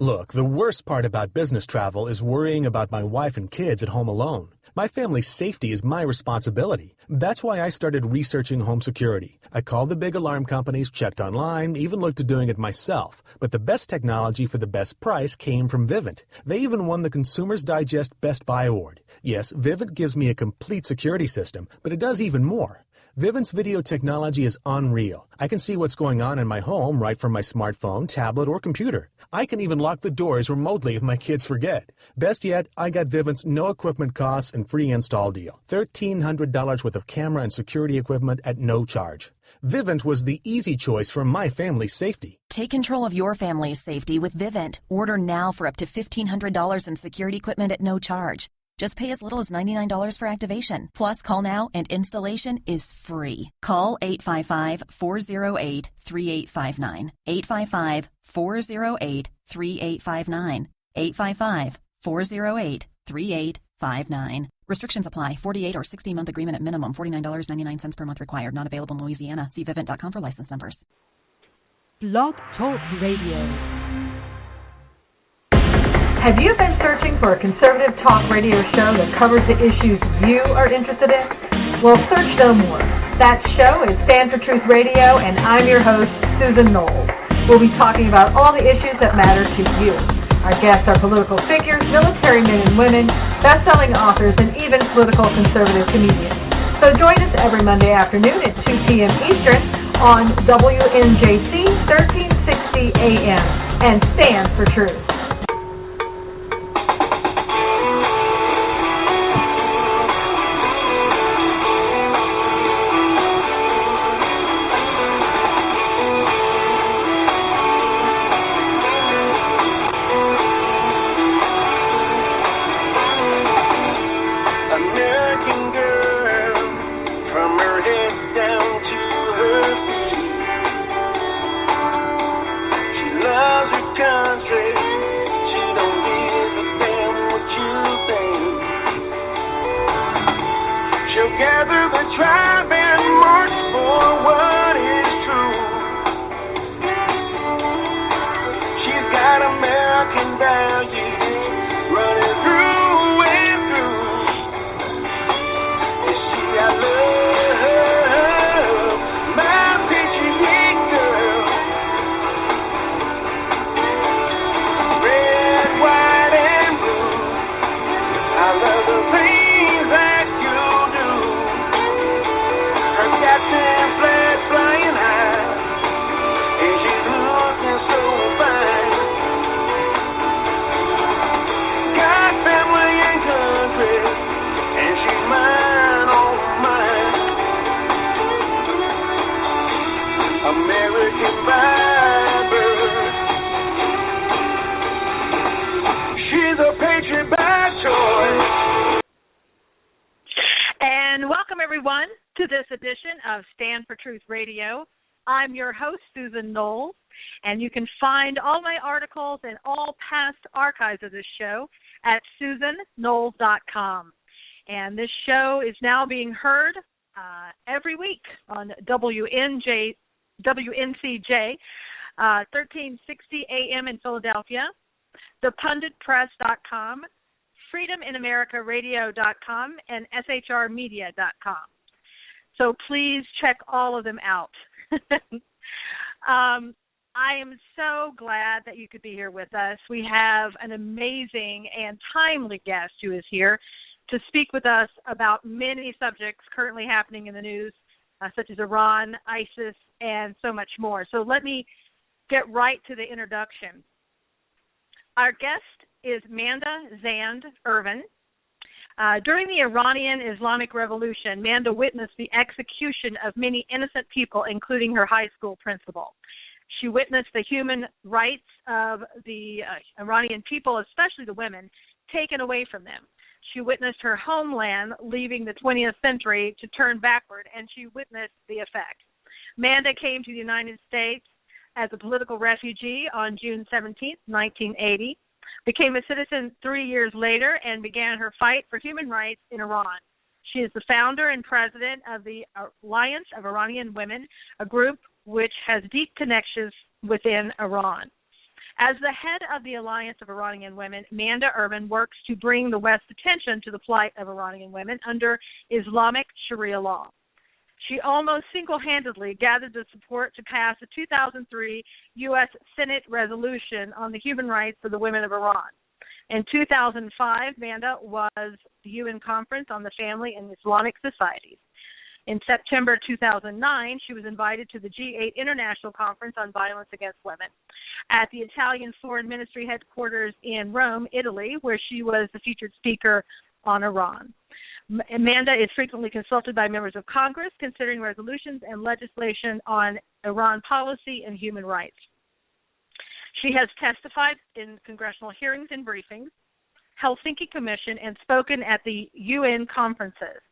Look, the worst part about business travel is worrying about my wife and kids at home alone. My family's safety is my responsibility. That's why I started researching home security. I called the big alarm companies, checked online, even looked at doing it myself. But the best technology for the best price came from Vivint. They even won the Consumer's Digest Best Buy Award. Yes, Vivint gives me a complete security system, but it does even more. Vivint's video technology is unreal. I can see what's going on in my home right from my smartphone, tablet, or computer. I can even lock the doors remotely if my kids forget. Best yet, I got Vivint's no equipment costs and free install deal. $1,300 worth of camera and security equipment at no charge. Vivint was the easy choice for my family's safety. Take control of your family's safety with Vivint. Order now for up to $1,500 in security equipment at no charge. Just pay as little as $99 for activation. Plus, call now and installation is free. Call 855-408-3859. 855-408-3859. 855-408-3859. Restrictions apply. 48 or 60-month agreement at minimum. $49.99 per month required. Not available in Louisiana. See Vivint.com for license numbers. Blog Talk Radio. Have you been searching for a conservative talk radio show that covers the issues you are interested in? Well, search no more. That show is Stand for Truth Radio, and I'm your host, Susan Knowles. We'll be talking about all the issues that matter to you. Our guests are political figures, military men and women, best-selling authors, and even political conservative comedians. So join us every Monday afternoon at 2 p.m. Eastern on WNJC 1360 AM, and stand for truth. Radio. I'm your host, Susan Knowles, and you can find all my articles and all past archives of this show at susanknowles.com. And this show is now being heard every week on WNCJ, 1360 AM in Philadelphia, thepunditpress.com, freedominamericaradio.com, and shrmedia.com. So please check all of them out. I am so glad that you could be here with us. We have an amazing and timely guest who is here to speak with us about many subjects currently happening in the news, such as Iran, ISIS, and so much more. So let me get right to the introduction. Our guest is Manda Zand Irvin. During the Iranian Islamic Revolution, Manda witnessed the execution of many innocent people, including her high school principal. She witnessed the human rights of the Iranian people, especially the women, taken away from them. She witnessed her homeland leaving the 20th century to turn backward, and she witnessed the effect. Manda came to the United States as a political refugee on June 17, 1980. Became a citizen 3 years later and began her fight for human rights in Iran. She is the founder and president of the Alliance of Iranian Women, a group which has deep connections within Iran. As the head of the Alliance of Iranian Women, Amanda Urban works to bring the West's attention to the plight of Iranian women under Islamic Sharia law. She almost single-handedly gathered the support to pass a 2003 U.S. Senate resolution on the human rights of the women of Iran. In 2005, Amanda was the UN Conference on the Family and Islamic Societies. In September 2009, she was invited to the G8 International Conference on Violence Against Women at the Italian Foreign Ministry headquarters in Rome, Italy, where she was the featured speaker on Iran. Amanda is frequently consulted by members of Congress considering resolutions and legislation on Iran policy and human rights. She has testified in congressional hearings and briefings, Helsinki Commission, and spoken at the UN conferences.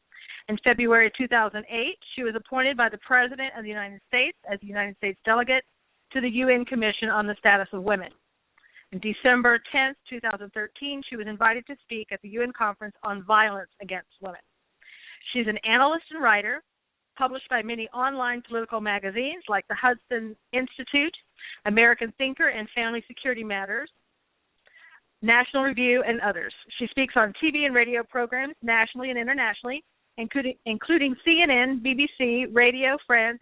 In February 2008, she was appointed by the President of the United States as the United States delegate to the UN Commission on the Status of Women. On December 10, 2013, she was invited to speak at the UN Conference on Violence Against Women. She's an analyst and writer, published by many online political magazines like the Hudson Institute, American Thinker, and Family Security Matters, National Review, and others. She speaks on TV and radio programs nationally and internationally, including CNN, BBC, Radio France,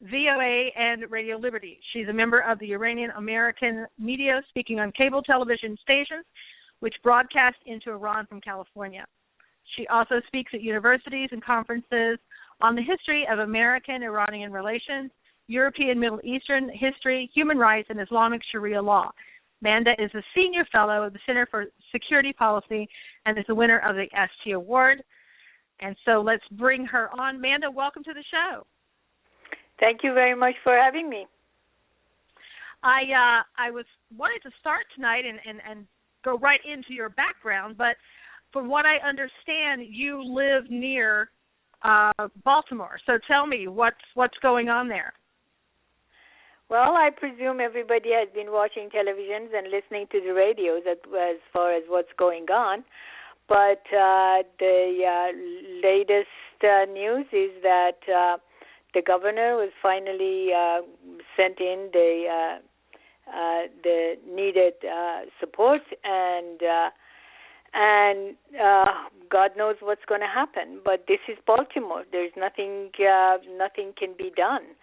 VOA, and Radio Liberty. She's a member of the Iranian American media, speaking on cable television stations, which broadcast into Iran from California. She also speaks at universities and conferences on the history of American-Iranian relations, European Middle Eastern history, human rights, and Islamic Sharia law. Amanda is a senior fellow of the Center for Security Policy and is the winner of the ST Award. And so let's bring her on. Amanda, welcome to the show. Thank you very much for having me. I wanted to start tonight and go right into your background, but from what I understand, you live near Baltimore. So tell me, what's going on there? Well, I presume everybody has been watching televisions and listening to the radios as far as what's going on. But the latest news is that the governor was finally sent in the needed support, and God knows what's going to happen. But this is Baltimore. There's nothing can be done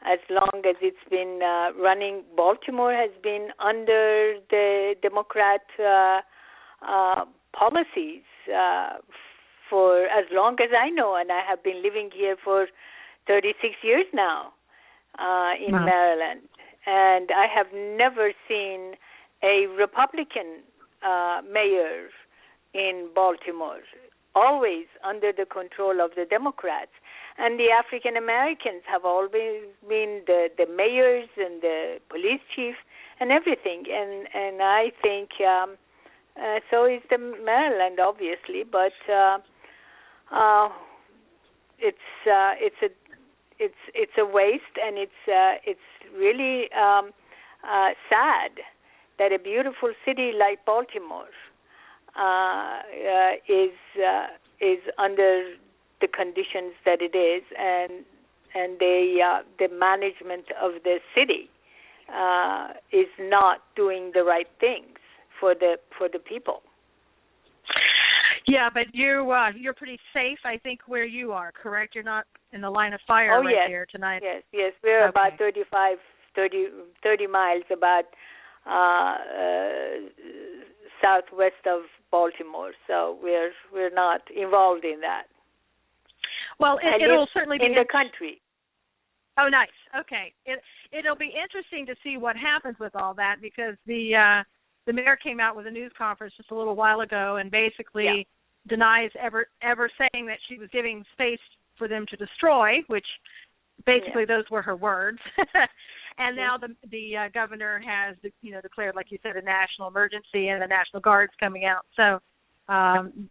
as long as it's been running. Baltimore has been under the Democrat policies for as long as I know, and I have been living here for 36 years now in Maryland, and I have never seen a Republican mayor in Baltimore, always under the control of the Democrats. And the African Americans have always been the mayors and the police chief and everything, and I think so is the Maryland, obviously, but it's a waste, and it's really sad that a beautiful city like Baltimore is under the conditions that it is, and the management of the city is not doing the right things for the people. Yeah, but you're pretty safe, I think, where you are, correct? You're not in the line of fire here tonight. Yes, we're about 30 miles about southwest of Baltimore, so we're not involved in that. Well, it'll certainly be in the country. Oh, nice. Okay, it'll be interesting to see what happens with all that, because the mayor came out with a news conference just a little while ago and basically denies ever saying that she was giving space for them to destroy, which basically those were her words. And now the governor has declared, like you said, a national emergency, and the National Guard's coming out. So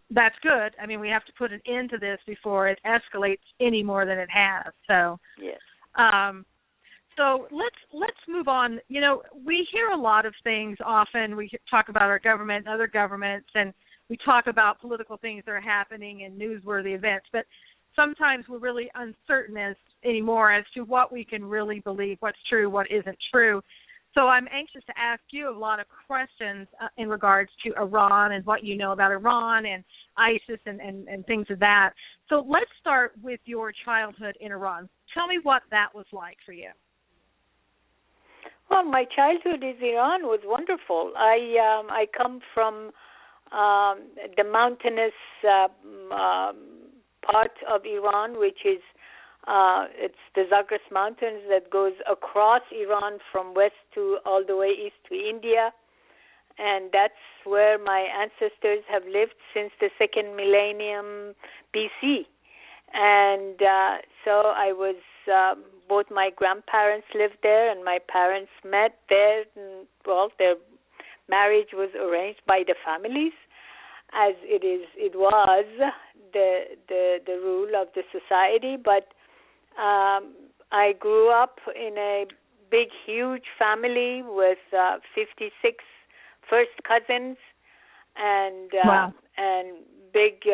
that's good. I mean, we have to put an end to this before it escalates any more than it has. So yes. So let's move on. You know, we hear a lot of things often. We talk about our government and other governments, and we talk about political things that are happening and newsworthy events. But sometimes we're really uncertain anymore as to what we can really believe, what's true, what isn't true. So I'm anxious to ask you a lot of questions in regards to Iran and what you know about Iran and ISIS and things of that. So let's start with your childhood in Iran. Tell me what that was like for you. Well, my childhood in Iran was wonderful. I come from the mountainous part of Iran, which is it's the Zagros Mountains that goes across Iran from west to all the way east to India, and that's where my ancestors have lived since the second millennium BC. And so I was, both my grandparents lived there, and my parents met there. And, well, their marriage was arranged by the families, as it was the rule of the society. But I grew up in a big, huge family with 56 first cousins, and wow. And big,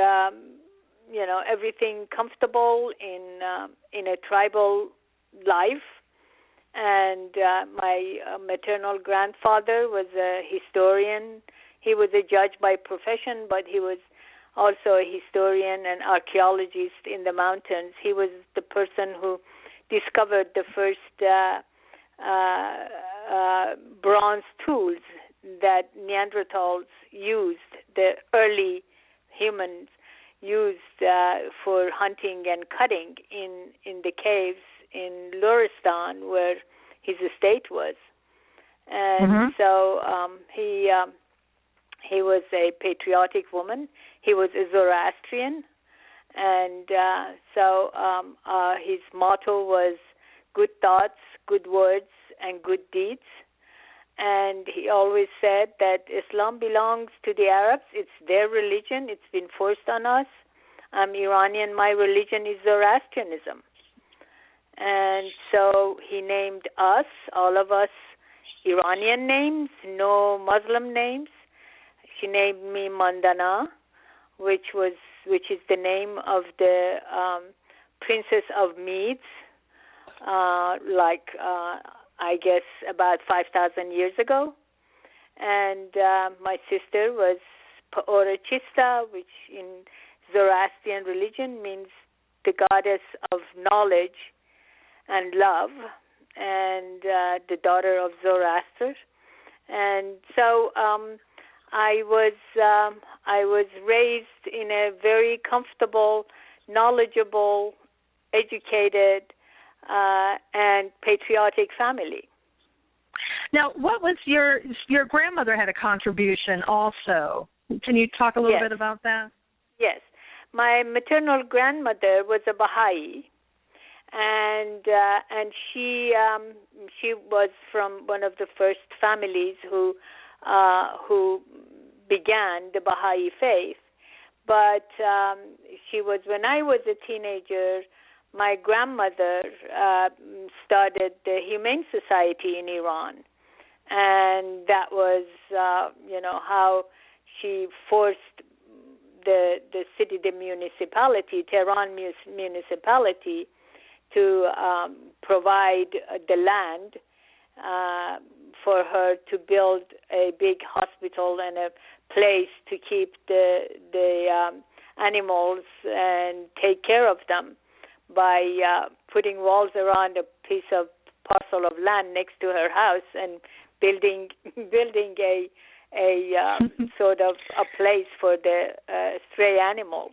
everything comfortable in a tribal life. And my maternal grandfather was a historian. He was a judge by profession, but he was also a historian and archaeologist in the mountains. He was the person who discovered the first bronze tools that Neanderthals used, the early humans used for hunting and cutting in the caves in Luristan, where his estate was. And so he was a patriotic woman. He was a Zoroastrian, and so his motto was good thoughts, good words, and good deeds. And he always said that Islam belongs to the Arabs. It's their religion. It's been forced on us. I'm Iranian. My religion is Zoroastrianism. And so he named us, all of us, Iranian names, no Muslim names. She named me Mandana, which is the name of the Princess of Medes, I guess about 5,000 years ago. And my sister was Paorachista, which in Zoroastrian religion means the goddess of knowledge and love, and the daughter of Zoroaster. And so I was raised in a very comfortable, knowledgeable, educated, and patriotic family. Now, what was your grandmother had a contribution also? Can you talk a little bit about that? Yes. My maternal grandmother was a Baha'i, and she was from one of the first families who began the Baha'i faith. But she was, when I was a teenager, my grandmother started the Humane Society in Iran, and that was, how she forced the city, the municipality, Tehran municipality, to provide the land for her to build a big hospital and a place to keep the animals and take care of them by putting walls around a piece of parcel of land next to her house and building a sort of a place for the stray animals.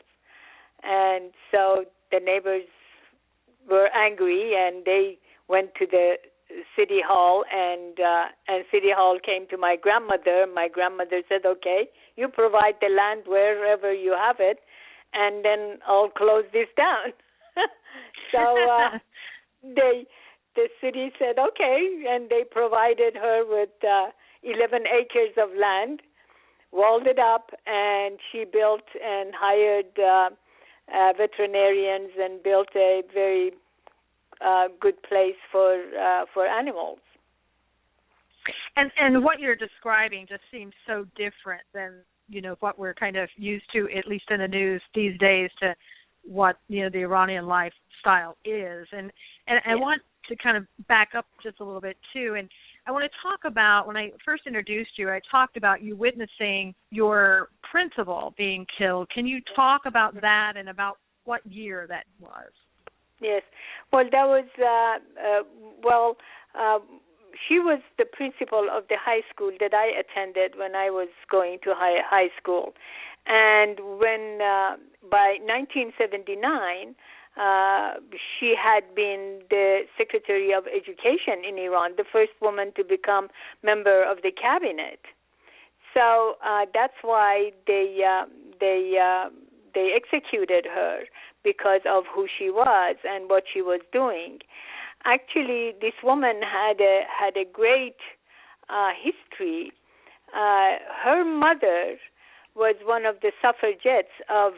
And so the neighbors were angry, and they went to the city hall, and city hall came to my grandmother. My grandmother said, okay, you provide the land wherever you have it, and then I'll close this down. So the city said, okay, and they provided her with 11 acres of land, walled it up, and she built and hired veterinarians and built a very good place for animals. And what you're describing just seems so different than what we're kind of used to, at least in the news these days, to what the Iranian lifestyle is. And I want to kind of back up just a little bit too. And I want to talk about, when I first introduced you, I talked about you witnessing your principal being killed. Can you talk about that and about what year that was? Yes. Well, that was, she was the principal of the high school that I attended when I was going to high school. And when, by 1979, she had been the Secretary of Education in Iran, the first woman to become member of the cabinet. So that's why they executed her, because of who she was and what she was doing. Actually, this woman had a great history. Her mother was one of the suffragettes of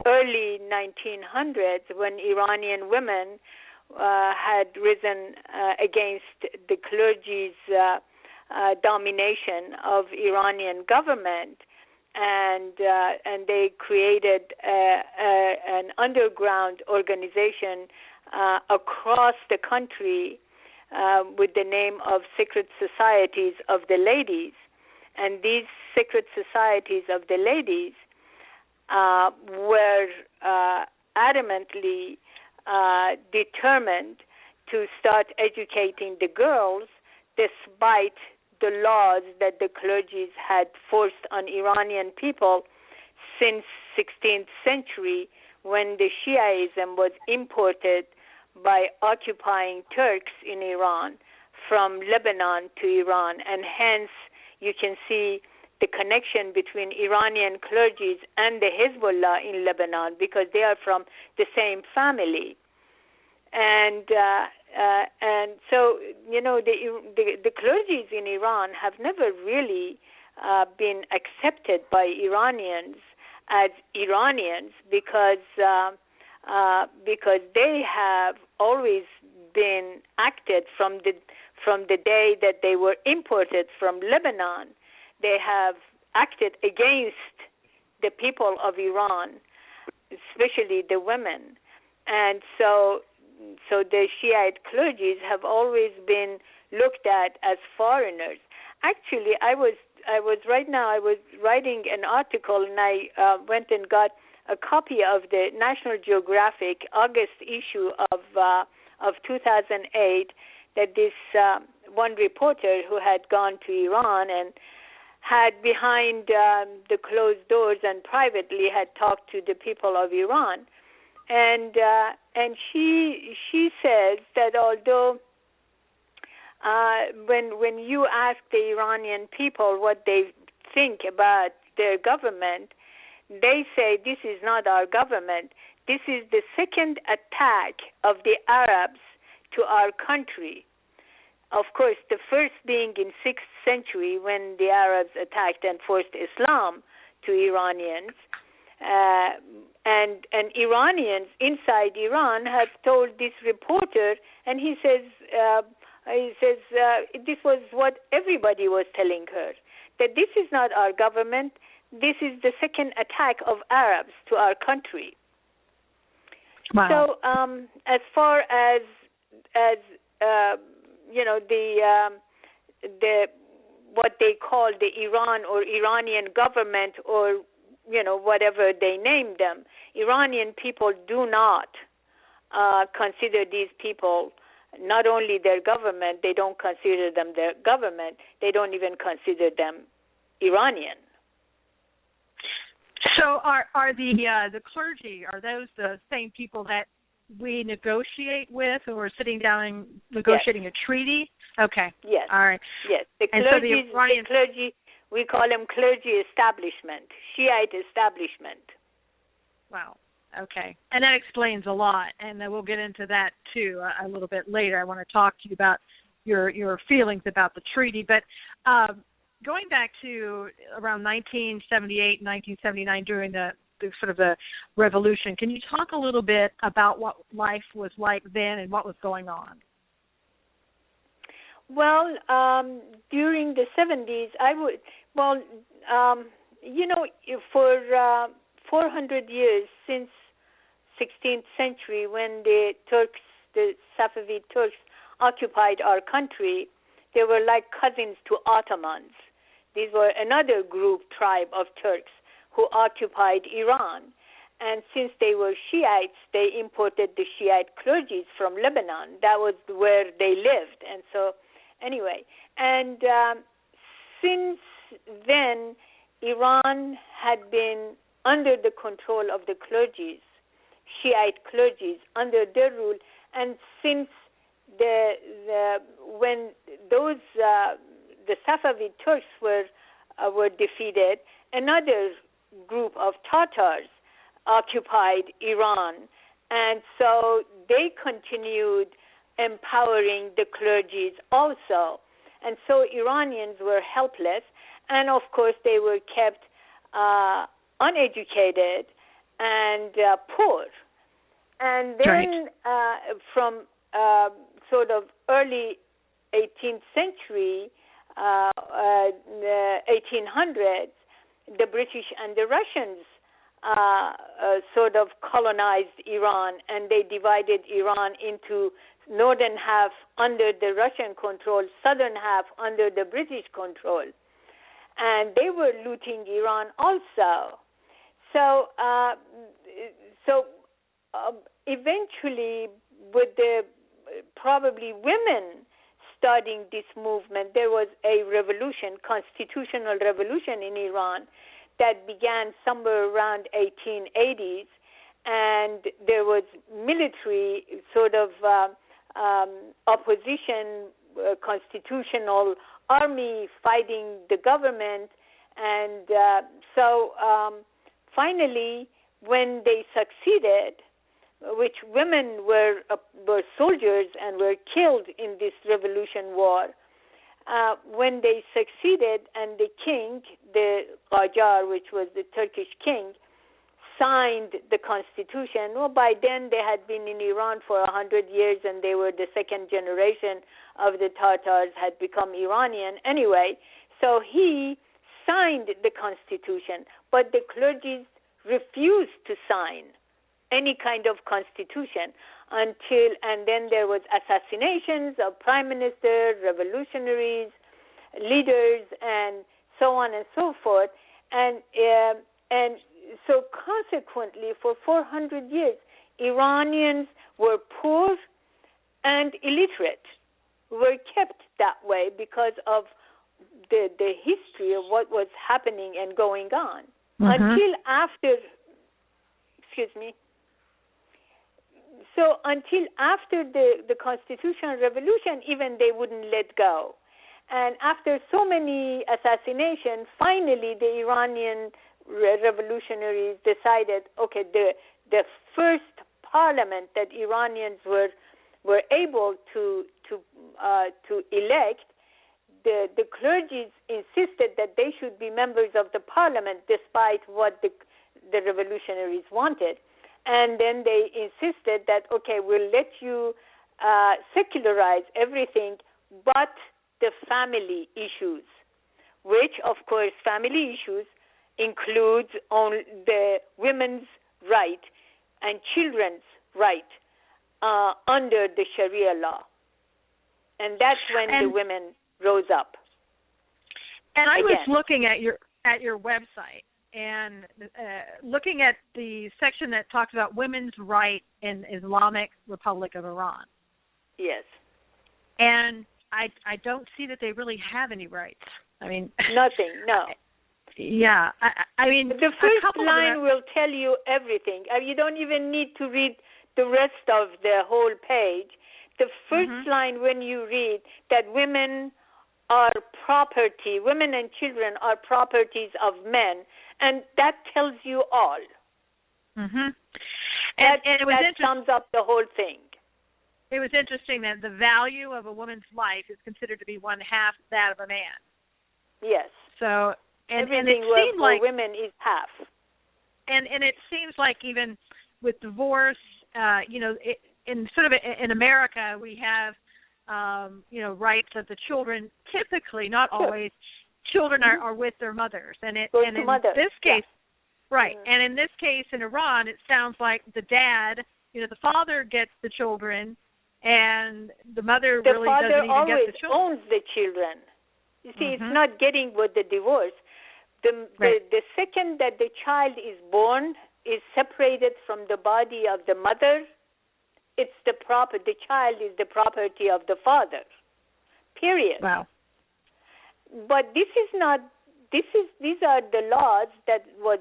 early 1900s, when Iranian women had risen against the clergy's domination of Iranian government, and they created an underground organization across the country with the name of Secret Societies of the Ladies. And these secret societies of the ladies were adamantly determined to start educating the girls, despite the laws that the clergies had forced on Iranian people since 16th century, when the Shiaism was imported by occupying Turks in Iran from Lebanon to Iran. And hence you can see the connection between Iranian clergies and the Hezbollah in Lebanon, because they are from the same family. And so, you know, the clergies in Iran have never really been accepted by Iranians as Iranians, because they have always been acted from the day that they were imported from Lebanon. They have acted against the people of Iran, especially the women. And so the Shiite clergies have always been looked at as foreigners. Actually, I was writing an article, and I went and got a copy of the National Geographic August issue of 2008, that this one reporter who had gone to Iran and had, behind the closed doors and privately, had talked to the people of Iran, and she says that although when you ask the Iranian people what they think about their government, they say, this is not our government. This is the second attack of the Arabs to our country. Of course, the first being in 6th century, when the Arabs attacked and forced Islam to Iranians. And Iranians inside Iran have told this reporter, and he says this was what everybody was telling her, that this is not our government. This is the second attack of Arabs to our country. Wow. So as far as you know, the what they call the Iran or Iranian government, or you know, whatever they name them, Iranian people do not consider these people not only their government, they don't consider them their government, they don't even consider them Iranian. So are the clergy, are those the same people that we negotiate with, or we're sitting down and negotiating yes. a treaty? Okay. Yes. All right. Yes. The clergy, we call them clergy establishment, Shiite establishment. Wow. Okay. And that explains a lot, and we'll get into that too a little bit later. I want to talk to you about your feelings about the treaty, but going back to around 1978, 1979, during the sort of the revolution, can you talk a little bit about what life was like then and what was going on? Well, during the 70s, you know, for 400 years since 16th century, when the Safavid Turks occupied our country, They were like cousins to Ottomans. These were another tribe of Turks who occupied Iran. And since they were Shiites, they imported the Shiite clergies from Lebanon. That was where they lived. And so, anyway, and since then, Iran had been under the control of the clergies, Shiite clergies, under their rule. And since when those the Safavid Turks were defeated, another group of Tatars occupied Iran, and so they continued empowering the clergies also. And so Iranians were helpless, and of course they were kept uneducated and poor. And then from sort of early 18th century, 1800s, the British and the Russians sort of colonized Iran, and they divided Iran into northern half under the Russian control, southern half under the British control. And they were looting Iran also. So, eventually, with the probably women starting this movement, there was a revolution, constitutional revolution in Iran that began somewhere around 1880s, and there was military sort of opposition, constitutional army fighting the government, and so finally, when they succeeded, which women were soldiers and were killed in this revolution war, when they succeeded and the king, the Qajar, which was the Turkish king, signed the constitution, well, by then they had been in Iran for 100 years and they were the second generation of the Tatars, had become Iranian anyway. So he signed the constitution, but the clergy refused to sign any kind of constitution and then there was assassinations of prime ministers, revolutionaries, leaders, and so on and so forth. And so consequently, for 400 years, Iranians were poor and illiterate, were kept that way because of the history of what was happening and going on. Until after the Constitutional Revolution, even they wouldn't let go. And after so many assassinations, finally the Iranian revolutionaries decided, okay, the first parliament that Iranians were able to elect, the clergy insisted that they should be members of the parliament despite what the revolutionaries wanted. And then they insisted that, okay, we'll let you secularize everything but the family issues, which, of course, family issues includes only the women's right and children's right under the Sharia law. And that's when the women rose up. And I was looking at your website and looking at the section that talks about women's right in Islamic Republic of Iran. Yes. And I don't see that they really have any rights. I mean, nothing. No. Yeah. I mean, the first line will tell you everything. You don't even need to read the rest of the whole page. The first line, when you read that women are property, women and children are properties of men, and that tells you all. And it was that sums up the whole thing. It was interesting that the value of a woman's life is considered to be one half that of a man. Yes. So everything it seemed for like women is half. And it seems like even with divorce, in America we have rights of the children. Typically, not always, children are with their mothers, and in this case, right. And in this case, in Iran, it sounds like the dad, the father gets the children, and the mother the really father doesn't even always get the children. owns the children. You see, it's not getting with the divorce. The second that the child is born, is separated from the body of the mother, the child is the property of the father. Period. Wow. But these are the laws that was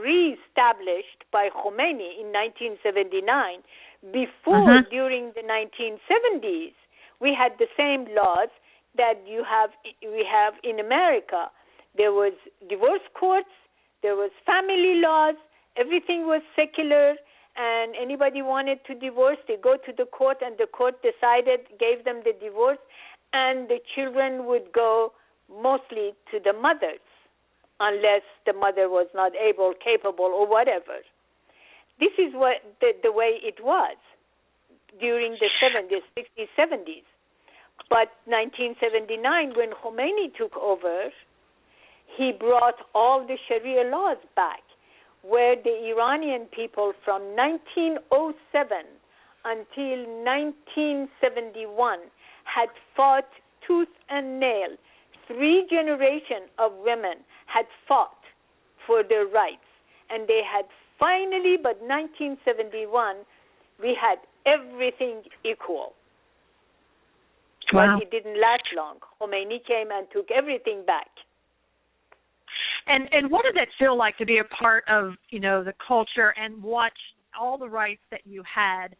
re-established by Khomeini in 1979. Before, during the 1970s, we had the same laws that we have in America. There was divorce courts, there was family laws, everything was secular, and anybody wanted to divorce, they go to the court, and the court gave them the divorce, and the children would go mostly to the mothers, unless the mother was not able, capable, or whatever. This is what the way it was during the 70s, 60s, 70s. But 1979, when Khomeini took over, he brought all the Sharia laws back, where the Iranian people from 1907 until 1971 had fought tooth and nail. 3 generations of women had fought for their rights, and they had finally, but 1971, we had everything equal. Wow. But it didn't last long. Khomeini came and took everything back. And what did it feel like to be a part of, the culture and watch all the rights that you had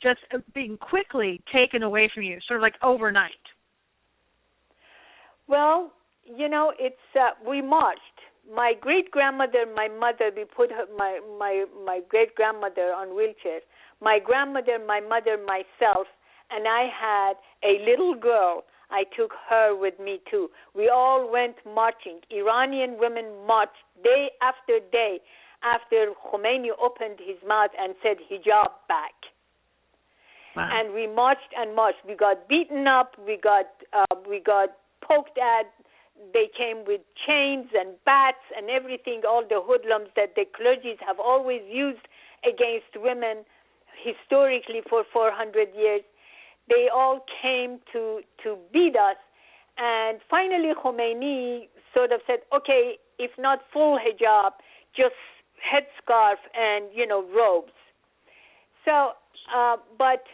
just being quickly taken away from you, sort of like overnight? Well, we marched. My great-grandmother, my mother, we put my great-grandmother on wheelchair. My grandmother, my mother, myself, and I had a little girl. I took her with me too. We all went marching. Iranian women marched day after day after Khomeini opened his mouth and said hijab back. Wow. And we marched and marched. We got beaten up. We got poked at. They came with chains and bats and everything, all the hoodlums that the clergies have always used against women historically for 400 years. They all came to beat us. And finally Khomeini sort of said, okay, if not full hijab, just headscarf and, robes. So, but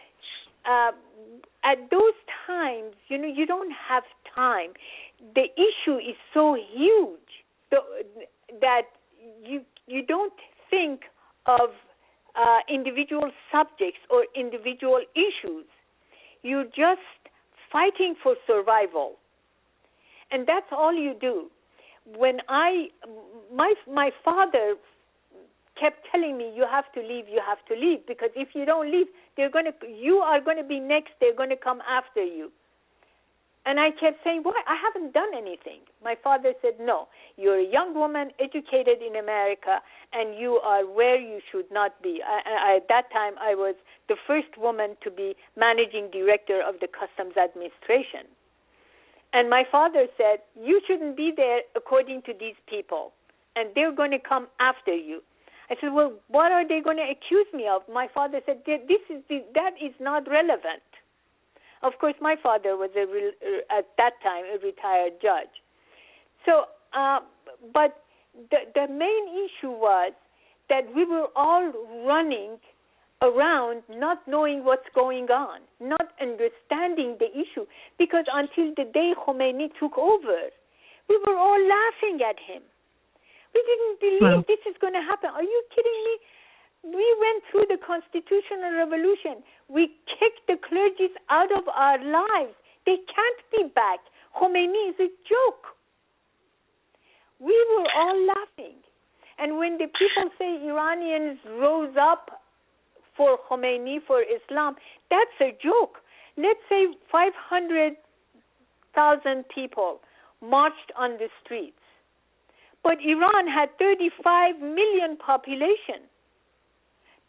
at those times, you don't have time. The issue is so huge that you don't think of individual subjects or individual issues. You're just fighting for survival, and that's all you do. When my father kept telling me, you have to leave, because if you don't leave, you are going to be next. They're going to come after you. And I kept saying, why? I haven't done anything. My father said, no, you're a young woman, educated in America, and you are where you should not be. At that time, I was the first woman to be managing director of the Customs Administration. And my father said, you shouldn't be there according to these people, and they're going to come after you. I said, well, what are they going to accuse me of? My father said, that is not relevant. Of course, my father was at that time a retired judge. So, but the main issue was that we were all running around not knowing what's going on, not understanding the issue, because until the day Khomeini took over, we were all laughing at him. We didn't believe this is going to happen. Are you kidding me? We went through the constitutional revolution. We kicked the clergies out of our lives. They can't be back. Khomeini is a joke. We were all laughing. And when the people say Iranians rose up for Khomeini, for Islam, that's a joke. Let's say 500,000 people marched on the streets. But Iran had 35 million population.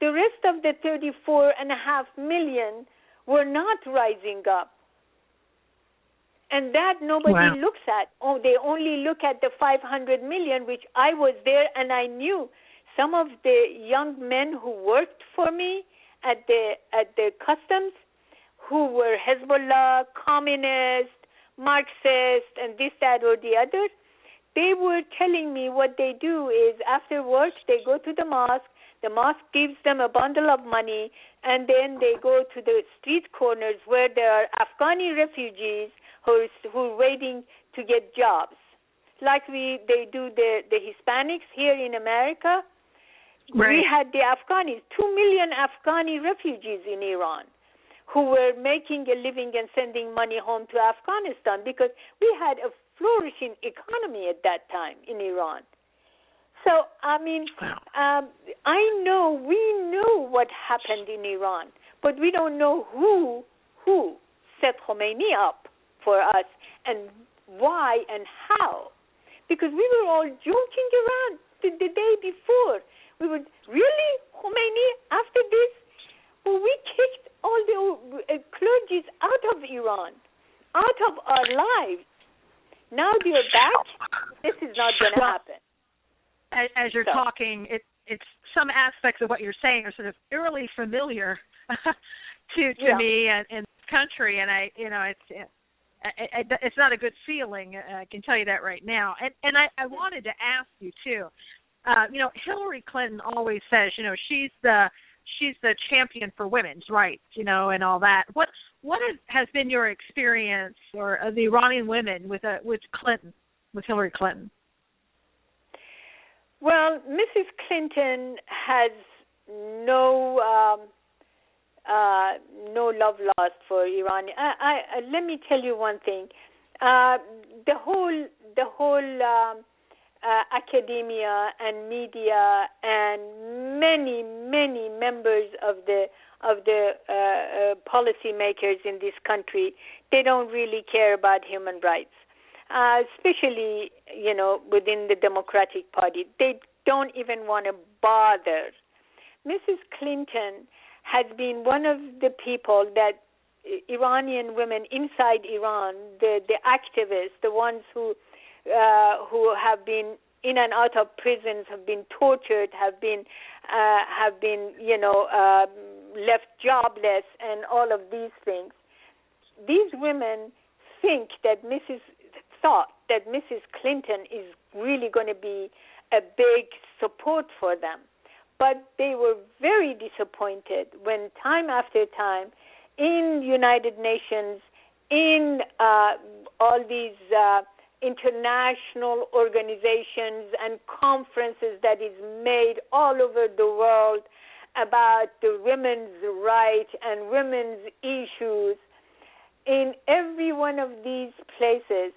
The rest of the 34.5 million were not rising up. And that nobody looks at. Oh, they only look at the 500 million, which I was there, and I knew some of the young men who worked for me at the customs. who were Hezbollah, communist, Marxist, and this, that, or the other, they were telling me what they do is after work they go to the mosque gives them a bundle of money, and then they go to the street corners where there are Afghani refugees who are waiting to get jobs. Like they do the Hispanics here in America. Right. We had the Afghanis, 2 million Afghani refugees in Iran who were making a living and sending money home to Afghanistan because we had a flourishing economy at that time in Iran. So, we know what happened in Iran, but we don't know who set Khomeini up for us and why and how. Because we were all joking around the day before. We would, really, Khomeini, after this? Well, we kicked all the clergies out of Iran, out of our lives. Now they're back. This is not going to happen. As you're talking, it's some aspects of what you're saying are sort of eerily familiar to me and this country, and it's not a good feeling. I can tell you that right now. And I wanted to ask you too. Hillary Clinton always says, she's the champion for women's rights, and all that. What has been your experience or of the Iranian women with Hillary Clinton? Well, Mrs. Clinton has no love lost for Iran. Let me tell you one thing. The whole academia and media and many members of the policymakers in this country, they don't really care about human rights, especially within the Democratic Party. They don't even want to bother. Mrs. Clinton has been one of the people that Iranian women inside Iran, the activists, the ones who have been in and out of prisons, have been tortured, have been left jobless, and all of these things. These women thought that Mrs. Clinton is really going to be a big support for them. But they were very disappointed when time after time in United Nations, in all these international organizations and conferences that is made all over the world about the women's rights and women's issues. In every one of these places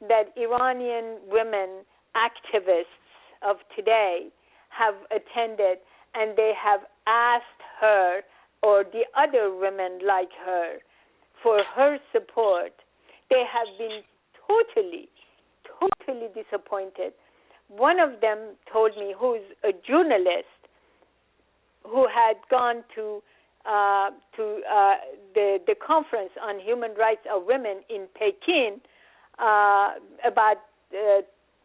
that Iranian women activists of today have attended, and they have asked her or the other women like her for her support, they have been totally disappointed. One of them told me, who's a journalist who had gone to the conference on human rights of women in Peking about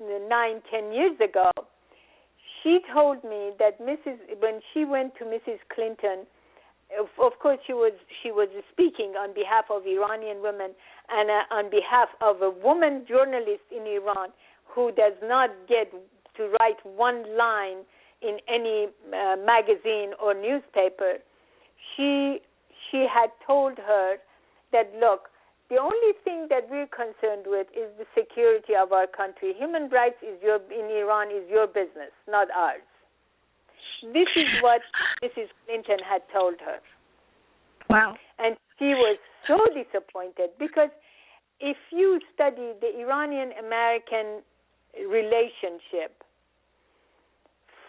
9-10 years ago. She told me that when she went to Mrs. Clinton, of course she was speaking on behalf of Iranian women and on behalf of a woman journalist in Iran who does not get to write one line in any magazine or newspaper. She had told her that, look, the only thing that we're concerned with is the security of our country. Human rights in Iran is your business, not ours. This is what Mrs. Clinton had told her. Wow. And she was so disappointed because if you study the Iranian-American relationship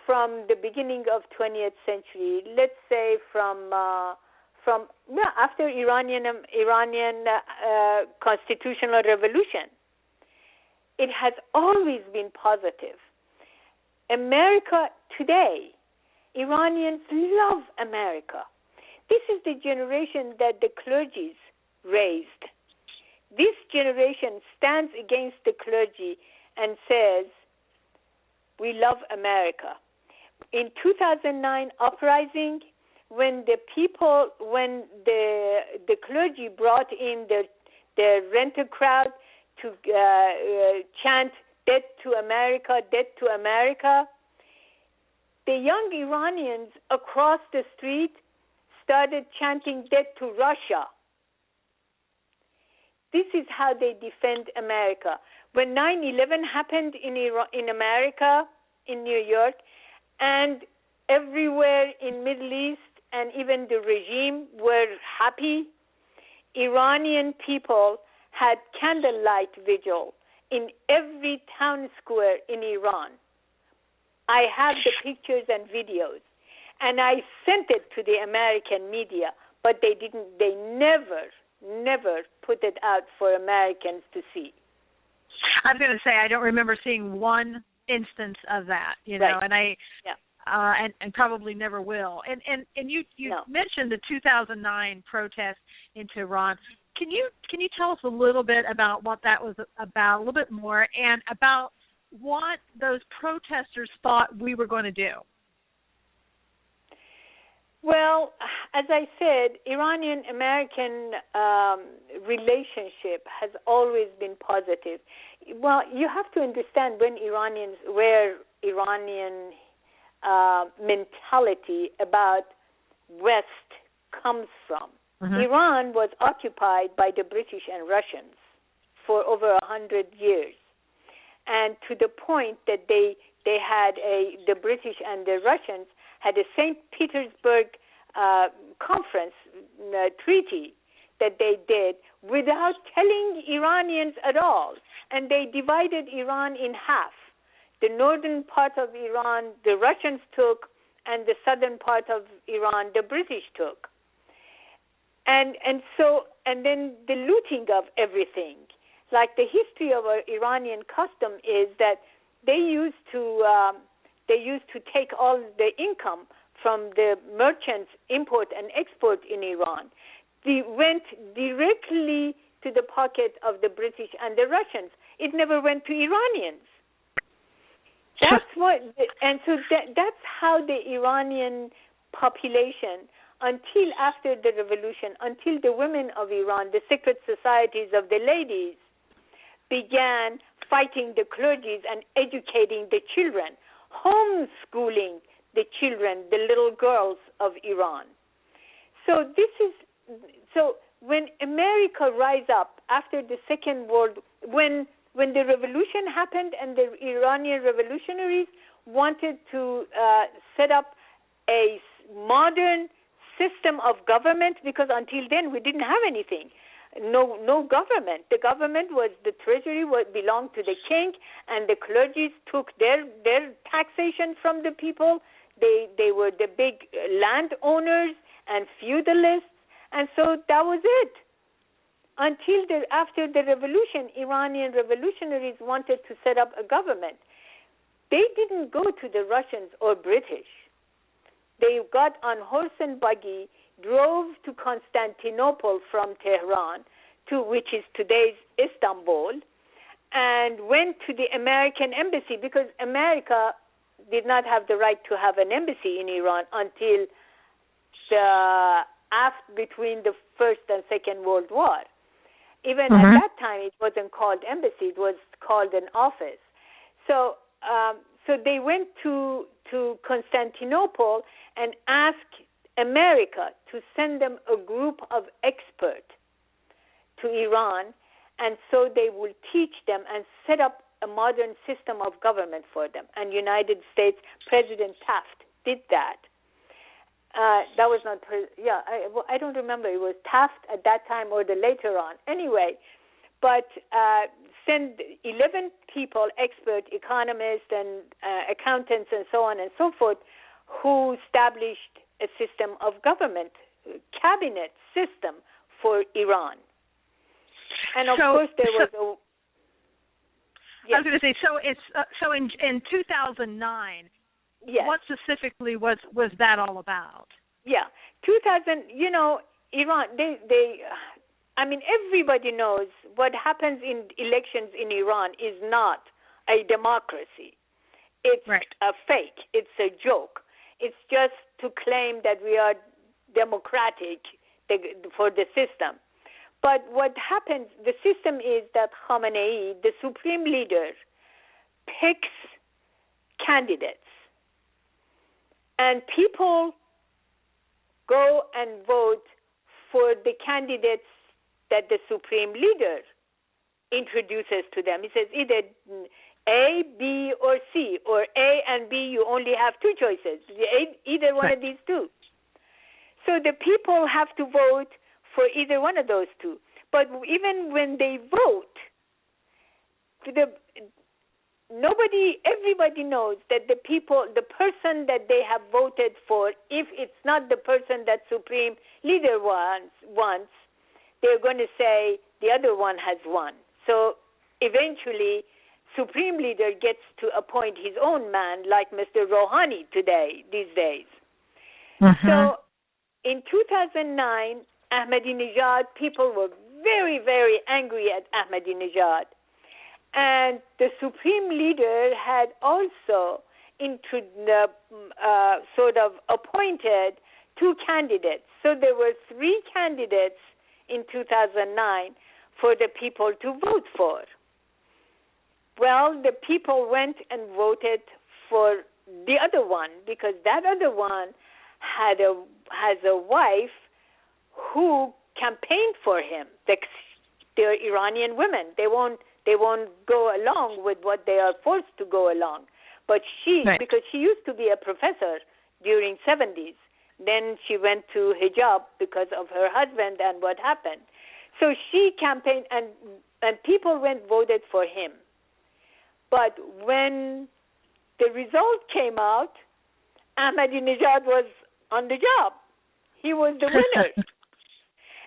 from the beginning of 20th century, let's say from after Iranian constitutional revolution, it has always been positive. America today, Iranians love America. This is the generation that the clergies raised. This generation stands against the clergy and says, we love America. In 2009 uprising, when the clergy brought in the renter crowd to chant "Death to America, Death to America," the young Iranians across the street started chanting "Death to Russia." This is how they defend America. When 9/11 happened in America, in New York, and everywhere in Middle East, and even the regime were happy, Iranian people had candlelight vigil in every town square in Iran. I have the pictures and videos, and I sent it to the American media, but they never put it out for Americans to see. I was going to say, I don't remember seeing one instance of that, you know, right. and probably never will. And you mentioned the 2009 protest in Tehran. Can you tell us a little bit about what that was about, a little bit more, and about what those protesters thought we were going to do? Well, as I said, Iranian-American relationship has always been positive. Well, you have to understand where Iranian mentality about West comes from. Mm-hmm. Iran was occupied by the British and Russians for over 100 years, and to the point that the British and the Russians had a St. Petersburg conference treaty that they did without telling Iranians at all, and they divided Iran in half. The northern part of Iran the Russians took, and the southern part of Iran the British took. And then the looting of everything. Like the history of our Iranian custom is that they used to take all the income from the merchants' import and export in Iran. They went directly to the pocket of the British and the Russians. It never went to Iranians. That's how the Iranian population, until after the revolution, until the women of Iran, the secret societies of the ladies, began fighting the clergies and educating the children, homeschooling the children, the little girls of Iran. So when America rise up after the Second World, when the revolution happened and the Iranian revolutionaries wanted to set up a modern system of government, because until then we didn't have anything. No government. The government was, the treasury belonged to the king, and the clergies took their taxation from the people. They were the big landowners and feudalists, and so that was it. After the revolution, Iranian revolutionaries wanted to set up a government. They didn't go to the Russians or British. They got on horse and buggy, drove to Constantinople from Tehran, which is today's Istanbul, and went to the American embassy, because America did not have the right to have an embassy in Iran until between the First and Second World War. Even at that time, it wasn't called embassy; it was called an office. So they went to Constantinople and asked America to send them a group of experts to Iran, and so they will teach them and set up a modern system of government for them. And United States President Taft did that. That was not, I don't remember. It was Taft at that time or the later on. Anyway, but send 11 people, expert economists and accountants and so on and so forth, who established a system of government, cabinet system for Iran. And of course there was a... Yes. I was going to say, so in 2009, yes. What specifically was that all about? Yeah, 2000. Iran. Everybody knows what happens in elections in Iran is not a democracy. It's a fake. It's a joke. It's just to claim that we are democratic for the system. But what happens, the system is that Khamenei, the supreme leader, picks candidates. And people go and vote for the candidates that the supreme leader introduces to them. He says either A, B, or C, or A and B, you only have two choices, either one of these two. So the people have to vote for either one of those two. But even when they vote, everybody knows that the person that they have voted for, if it's not the person that supreme leader wants, they're going to say the other one has won. So eventually, supreme leader gets to appoint his own man, like Mr. Rouhani these days. Mm-hmm. So in 2009, Ahmadinejad, people were very, very angry at Ahmadinejad. And the supreme leader had also sort of appointed two candidates. So there were three candidates in 2009 for the people to vote for. Well, the people went and voted for the other one because that other one has a wife who campaigned for him. They're Iranian women. They won't go along with what they are forced to go along. But because she used to be a professor during 70s, then she went to hijab because of her husband and what happened. So she campaigned, and people voted for him. But when the result came out, Ahmadinejad was on the job. He was the winner.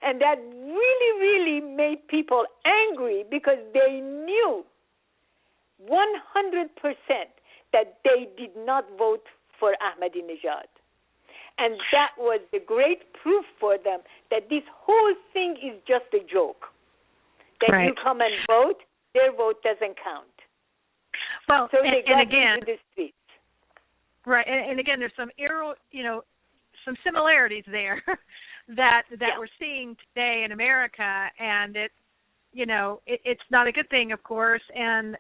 And that really, really made people angry because they knew 100% that they did not vote for Ahmadinejad. And that was the great proof for them that this whole thing is just a joke. That you come and vote, their vote doesn't count. Well, so they got into the streets. Right, and again, there's some some similarities there that we're seeing today in America, and it's not a good thing, of course, and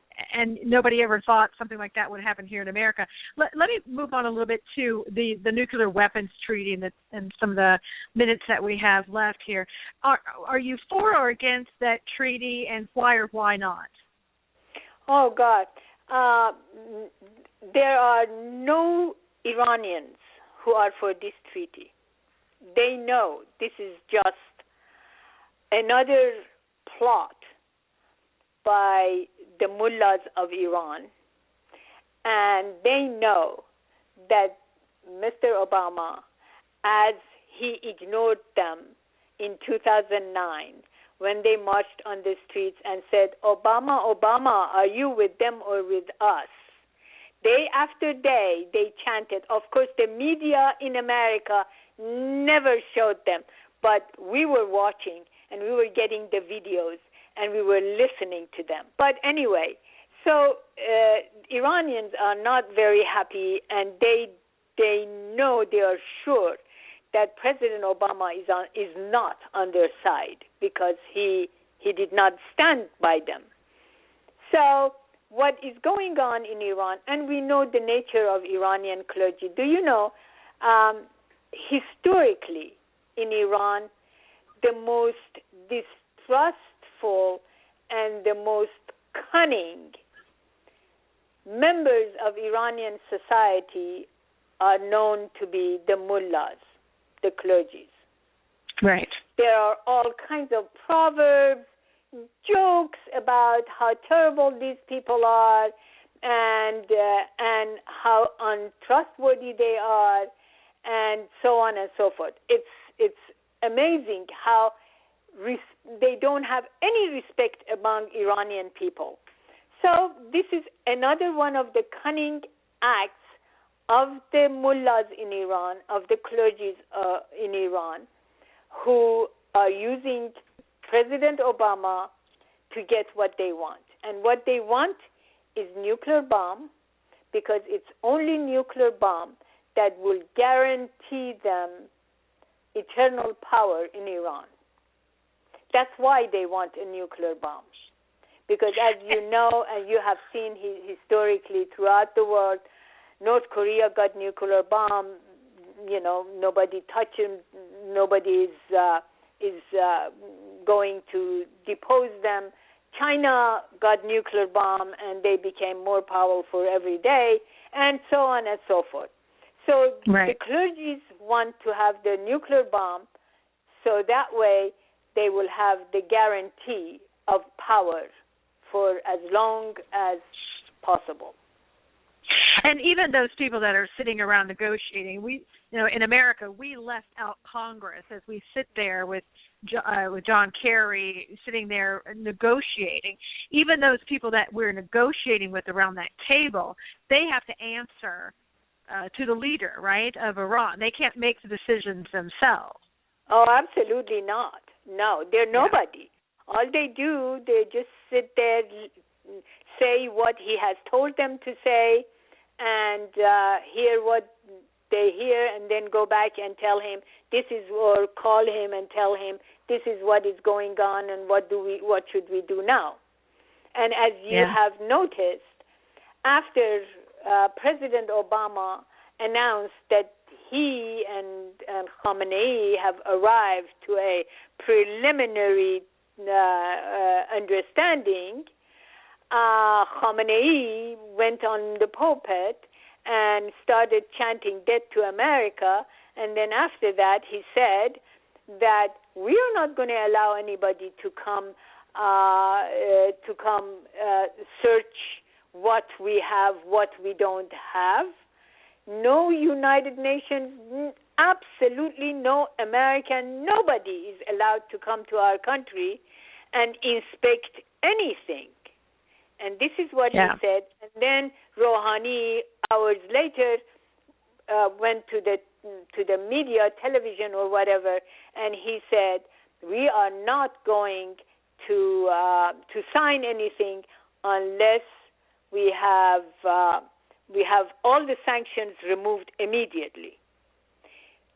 nobody ever thought something like that would happen here in America. Let me move on a little bit to the nuclear weapons treaty and some of the minutes that we have left here. Are you for or against that treaty, and why or why not? Oh, God. There are no Iranians who are for this treaty. They know this is just another plot by the mullahs of Iran, and they know that Mr. Obama, as he ignored them in 2009 when they marched on the streets and said, Obama, Obama, are you with them or with us? Day after day, they chanted. Of course, the media in America never showed them, but we were watching, and we were getting the videos, and we were listening to them. But anyway, so Iranians are not very happy, and they know, they are sure that President Obama is not on their side because he did not stand by them. So what is going on in Iran, and we know the nature of Iranian clergy. Do you know, historically in Iran, the most distrustful and the most cunning members of Iranian society are known to be the mullahs, the clergies. Right. There are all kinds of proverbs, jokes about how terrible these people are and how untrustworthy they are, and so on and so forth. It's amazing how they don't have any respect among Iranian people. So this is another one of the cunning acts of the mullahs in Iran, of the clergies in Iran, who are using President Obama to get what they want. And what they want is nuclear bomb, because it's only nuclear bomb that will guarantee them eternal power in Iran. That's why they want a nuclear bomb. Because as you know, and you have seen historically throughout the world, North Korea got nuclear bomb. Nobody touched him. Nobody is going to depose them. China got nuclear bomb, and they became more powerful every day, and so on and so forth. So right. The clergies want to have the nuclear bomb, so that way they will have the guarantee of power for as long as possible. And even those people that are sitting around negotiating, in America, we left out Congress as we sit there with John Kerry sitting there negotiating. Even those people that we're negotiating with around that table, they have to answer to the leader, right, of Iran. They can't make the decisions themselves. Oh, absolutely not. No, they're nobody. Yeah. All they do, they just sit there, say what he has told them to say, and hear what they hear, and then go back and tell him or call him and tell him this is what is going on, and what should we do now? And as you have noticed, after President Obama announced that he and Khamenei have arrived to a preliminary understanding, Khamenei went on the pulpit and started chanting "Death to America," and then after that he said that we are not going to allow anybody to come search what we have, what we don't have. No United Nations, absolutely no American, nobody is allowed to come to our country and inspect anything. And this is what he said. And then Rouhani, hours later, went to the media, television or whatever, and he said, we are not going to sign anything unless we have all the sanctions removed immediately.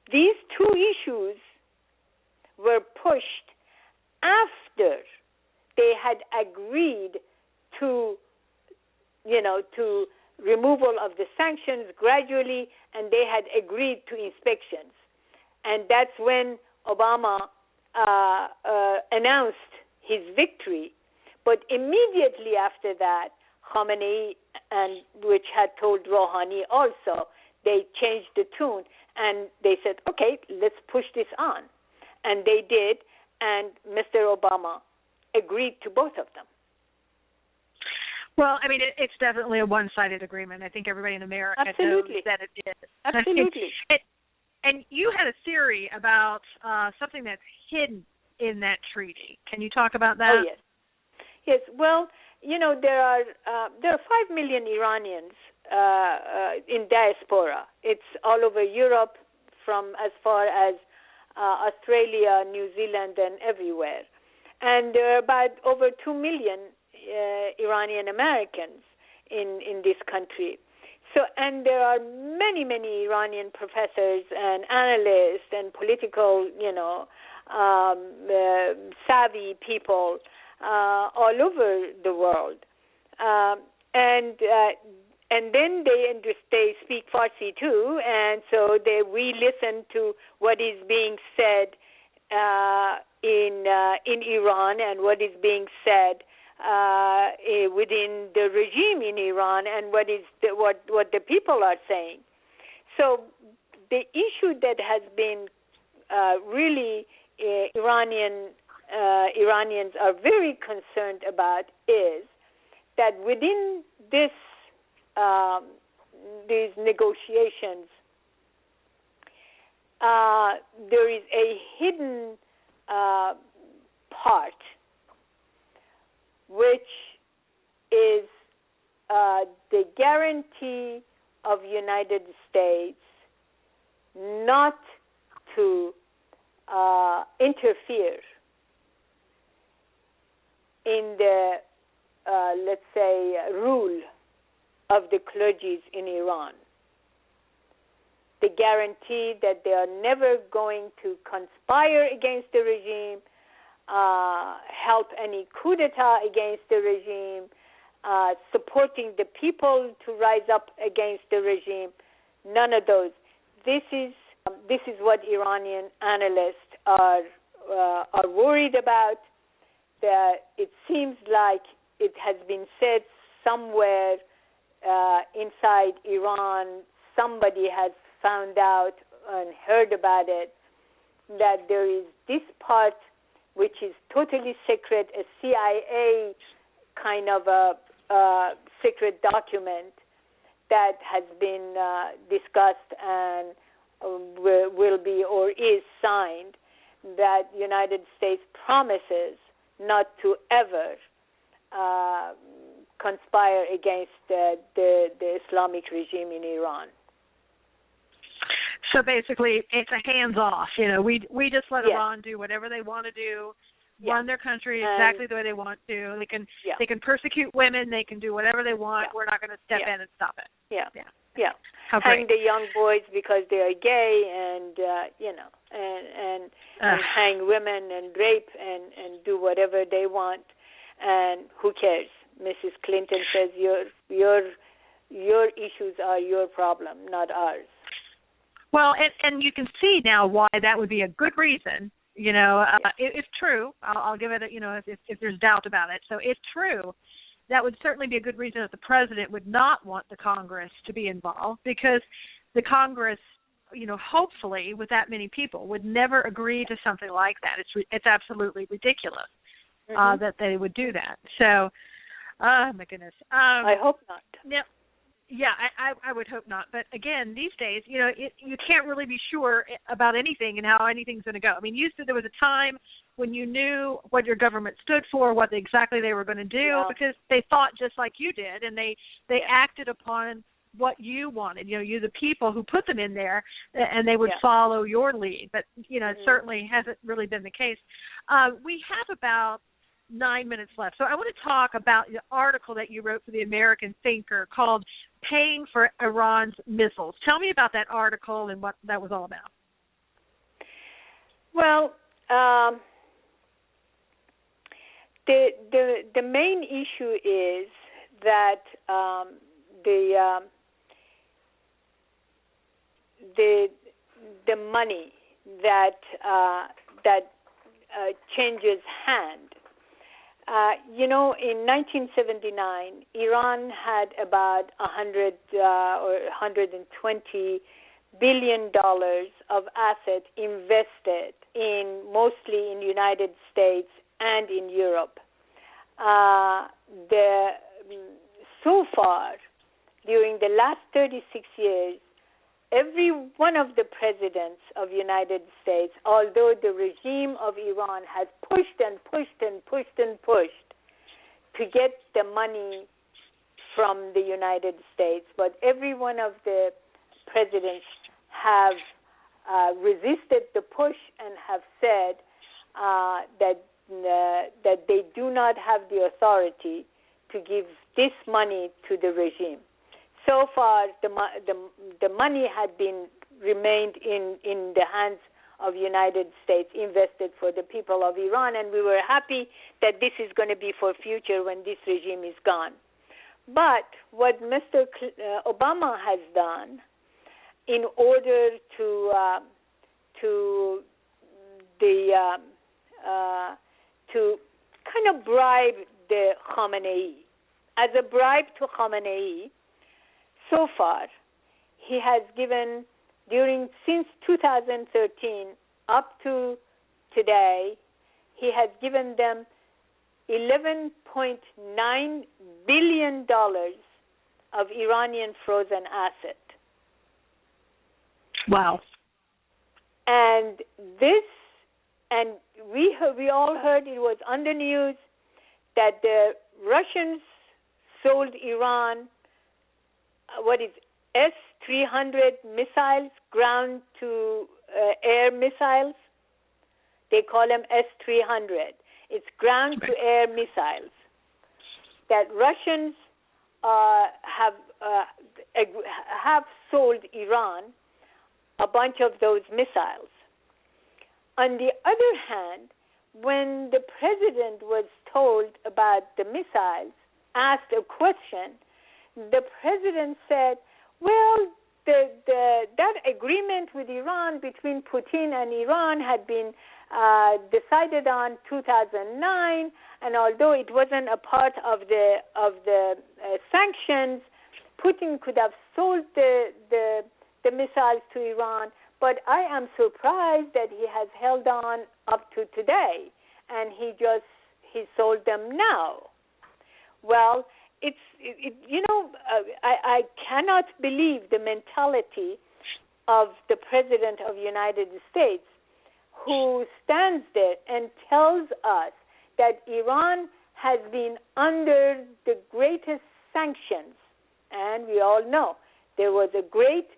These two issues were pushed after they had agreed to removal of the sanctions gradually, and they had agreed to inspections. And that's when Obama announced his victory. But immediately after that, Khamenei, which had told Rouhani also, they changed the tune, and they said, okay, let's push this on. And they did, and Mr. Obama agreed to both of them. Well, I mean, it's definitely a one-sided agreement. I think everybody in America knows that it is. Absolutely. And you had a theory about something that's hidden in that treaty. Can you talk about that? Oh, yes. Yes, well, there are 5 million Iranians in diaspora. It's all over Europe, from as far as Australia, New Zealand, and everywhere. And there are about over 2 million Iranian Americans in this country. So, and there are many, many Iranian professors and analysts and political, savvy people all over the world. And then they speak Farsi too, and so we listen to what is being said in Iran and what is being said within the regime in Iran, and what the people are saying. So the issue that has been really Iranians are very concerned about is that within these negotiations, there is a hidden part, which is the guarantee of United States not to interfere in the, let's say, rule of the clergies in Iran. They guarantee that they are never going to conspire against the regime, help any coup d'etat against the regime, supporting the people to rise up against the regime. None of those. This is what Iranian analysts are worried about. That it seems like it has been said somewhere inside Iran, somebody has found out and heard about it, that there is this part which is totally secret, a CIA kind of a secret document that has been discussed and will be or is signed, that United States promises not to ever conspire against the Islamic regime in Iran. So basically, it's a hands-off. We just let Iran do whatever they want to do, run their country exactly the way they want to. They can persecute women. They can do whatever they want. We're not going to step in and stop it. Yeah. Hang the young boys because they are gay, and and hang women and rape and do whatever they want. And who cares? Mrs. Clinton says your issues are your problem, not ours. Well, and you can see now why that would be a good reason. If true, I'll give it. If there's doubt about it, so if true, that would certainly be a good reason that the president would not want the Congress to be involved, because the Congress, hopefully with that many people, would never agree to something like that. It's absolutely ridiculous that they would do that. So, oh my goodness. I hope not. Yeah, I would hope not. But again, these days, you can't really be sure about anything and how anything's going to go. I mean, there was a time when you knew what your government stood for, what exactly they were going to do, because they thought just like you did, and they acted upon what you wanted. You the people who put them in there, and they would follow your lead. But it certainly hasn't really been the case. We have about 9 minutes left, so I want to talk about the article that you wrote for the American Thinker called "Paying for Iran's Missiles." Tell me about that article and what that was all about. Well, the main issue is that the money that changes hand. In 1979, Iran had about $120 billion of assets invested mostly in the United States and in Europe. So far, during the last 36 years, every one of the presidents of the United States, although the regime of Iran has pushed and pushed and pushed and pushed to get the money from the United States, but every one of the presidents have resisted the push and have said that they do not have the authority to give this money to the regime. So far, the money had remained in the hands of the United States, invested for the people of Iran, and we were happy that this is going to be for future when this regime is gone. But what Mr. Obama has done in order to kind of bribe the Khamenei, as a bribe to Khamenei, so far, he has given, since 2013 up to today, he has given them $11.9 billion of Iranian frozen asset. Wow. And we all heard, it was on the news, that the Russians sold Iran S-300 missiles, ground-to-air missiles. They call them S-300. It's ground-to-air missiles that Russians have sold Iran a bunch of those missiles. On the other hand, when the president was told about the missiles, asked a question, the president said, well, that agreement with Iran between Putin and Iran had been decided on 2009, and although it wasn't a part of the sanctions, Putin could have sold the missiles to Iran. But I am surprised that he has held on up to today, and he sold them now. Well, I cannot believe the mentality of the President of the United States, who stands there and tells us that Iran has been under the greatest sanctions. And we all know there was a great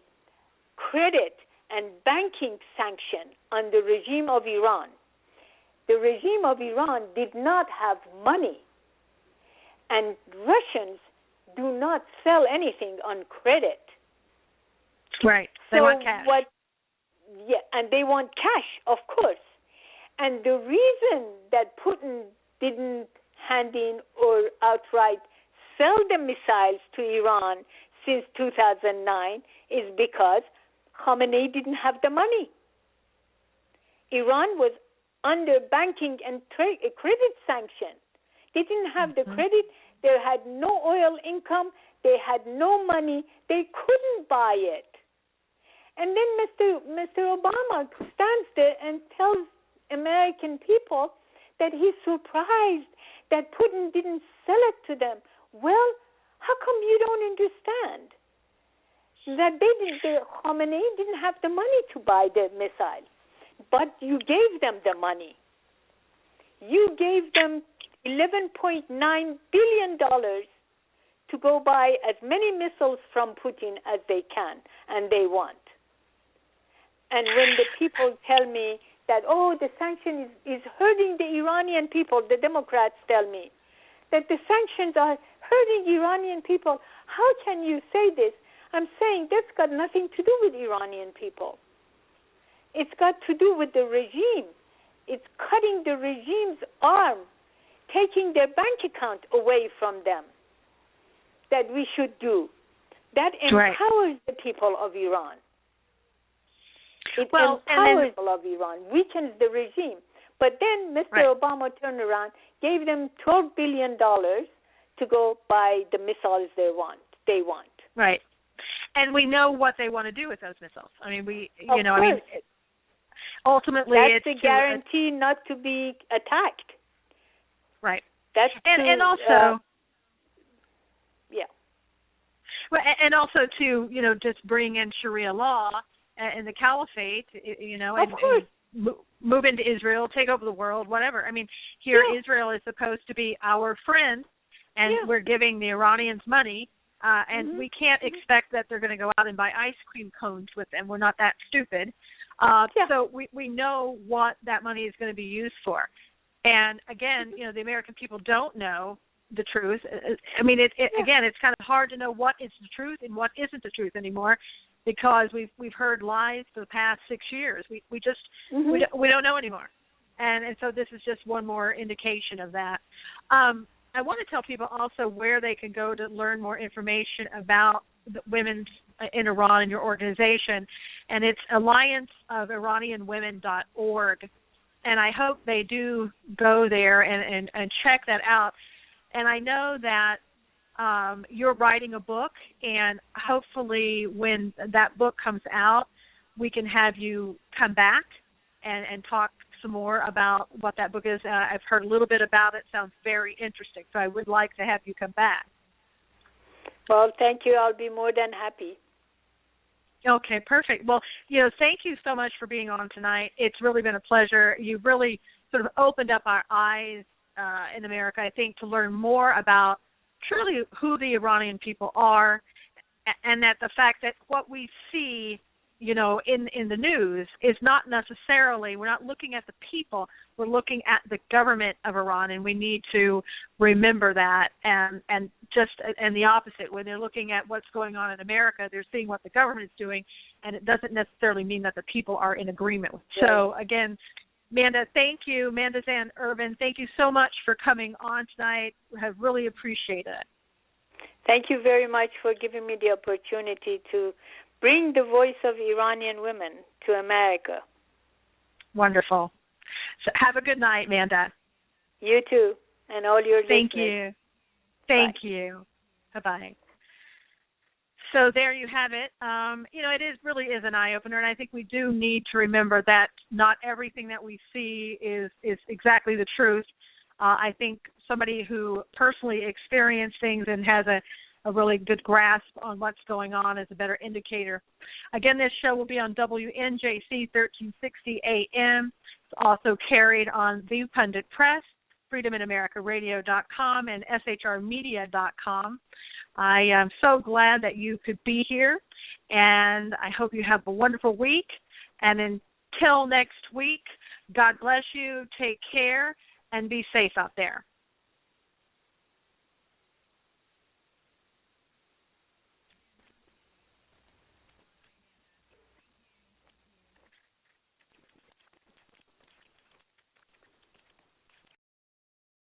credit and banking sanction on the regime of Iran. The regime of Iran did not have money. And Russians do not sell anything on credit. Right. They want cash. And they want cash, of course. And the reason that Putin didn't hand in or outright sell the missiles to Iran since 2009 is because Khamenei didn't have the money. Iran was under banking and credit sanction. They didn't have the credit. They had no oil income. They had no money. They couldn't buy it. And then Mr. Obama stands there and tells American people that he's surprised that Putin didn't sell it to them. Well, how come you don't understand that Khamenei didn't have the money to buy the missile, but you gave them the money. You gave them $11.9 billion to go buy as many missiles from Putin as they can and they want. And when the people tell me that, the sanction is hurting the Iranian people, the Democrats tell me that the sanctions are hurting Iranian people, how can you say this? I'm saying that's got nothing to do with Iranian people. It's got to do with the regime. It's cutting the regime's arm, taking their bank account away from them, that we should do. That empowers the people of Iran. It empowers the people of Iran, weakens the regime. But then Mr. Obama turned around, gave them $12 billion to go buy the missiles they want. Right. And we know what they want to do with those missiles. I mean, ultimately that's it's the guarantee not to be attacked. Right. That's and also Well, and also to just bring in Sharia law and the caliphate, of course. And move into Israel, take over the world, whatever. I mean, here Israel is supposed to be our friend, and we're giving the Iranians money, and we can't expect that they're going to go out and buy ice cream cones with them. We're not that stupid. So we know what that money is going to be used for. And again, the American people don't know the truth. I mean, again, it's kind of hard to know what is the truth and what isn't the truth anymore, because we've heard lies for the past 6 years. We just we don't know anymore, and so this is just one more indication of that. I want to tell people also where they can go to learn more information about the women in Iran and your organization, and it's allianceofiranianwomen.org, and I hope they do go there and check that out. And I know that you're writing a book, and hopefully when that book comes out, we can have you come back and talk some more about what that book is. I've heard a little bit about it. Sounds very interesting, so I would like to have you come back. Well, thank you. I'll be more than happy. Okay, perfect. Well, thank you so much for being on tonight. It's really been a pleasure. You've really sort of opened up our eyes in America, I think, to learn more about truly who the Iranian people are, and that the fact that what we see in the news is not necessarily, we're not looking at the people, we're looking at the government of Iran, and we need to remember that. And the opposite, when they're looking at what's going on in America, they're seeing what the government is doing, and it doesn't necessarily mean that the people are in agreement with it. So again, Manda, thank you. Manda Zan Urban, thank you so much for coming on tonight. I really appreciate it. Thank you very much for giving me the opportunity to bring the voice of Iranian women to America. Wonderful. So have a good night, Manda. You too, and all your Thank listeners. you. Thank you. Bye-bye. So there you have it. It really is an eye-opener, and I think we do need to remember that not everything that we see is exactly the truth. I think somebody who personally experienced things and has a really good grasp on what's going on is a better indicator. Again, this show will be on WNJC 1360 AM. It's also carried on The Pundit Press, freedominamericaradio.com, and shrmedia.com. I am so glad that you could be here, and I hope you have a wonderful week. And until next week, God bless you, take care, and be safe out there.